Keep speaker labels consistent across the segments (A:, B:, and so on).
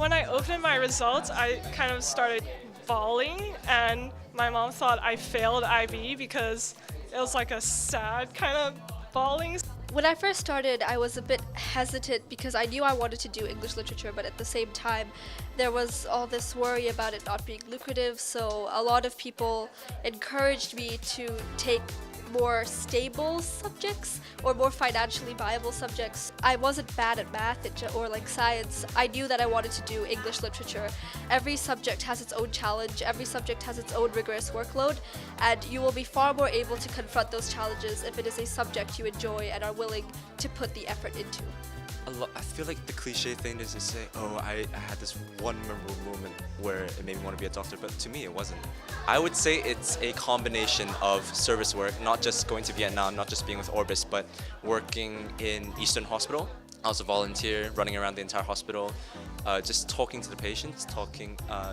A: When I opened my results, I kind of started bawling, and my mom thought I failed IB because it was like a sad kind of bawling.
B: When I first started, I was a bit hesitant because I knew I wanted to do English literature, but at the same time, there was all this worry about it not being lucrative, so a lot of people encouraged me to take more stable subjects or more financially viable subjects. I wasn't bad at math or like science. I knew that I wanted to do English literature. Every subject has its own challenge, every subject has its own rigorous workload, and you will be far more able to confront those challenges if it is a subject you enjoy and are willing to put the effort into.
C: I feel like the cliche thing is to say, oh, I had this one memorable moment where it made me want to be a doctor, but to me it wasn't. I would say it's a combination of service work, not just going to Vietnam, not just being with Orbis, but working in Eastern Hospital. I was a volunteer, running around the entire hospital, just talking to the patients,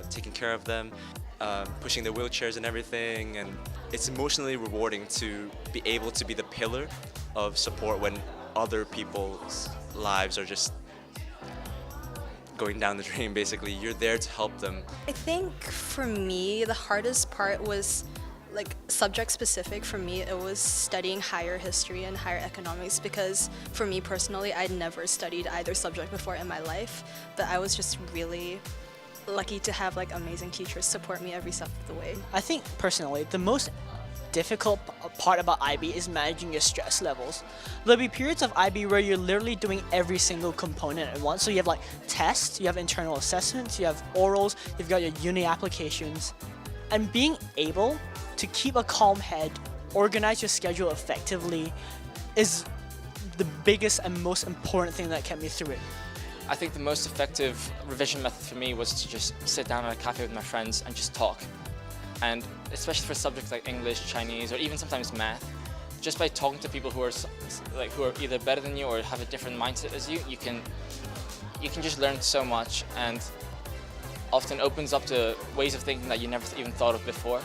C: taking care of them, pushing their wheelchairs and everything, and it's emotionally rewarding to be able to be the pillar of support when other people's lives are just going down the drain. Basically, you're there to help them.
D: I think for me, the hardest part was like subject specific. For me, it was studying higher history and higher economics because for me personally, I'd never studied either subject before in my life, but I was just really lucky to have like amazing teachers support me every step of the way.
E: I think personally, the most difficult part about IB is managing your stress levels. There'll be periods of IB where you're literally doing every single component at once. So you have like tests, you have internal assessments, you have orals, you've got your uni applications. And being able to keep a calm head, organize your schedule effectively is the biggest and most important thing that kept me through it.
F: I think the most effective revision method for me was to just sit down at a cafe with my friends and just talk. And especially for subjects like English, Chinese, or even sometimes math, just by talking to people who are either better than you or have a different mindset as you, you can just learn so much, and often opens up to ways of thinking that you never even thought of before.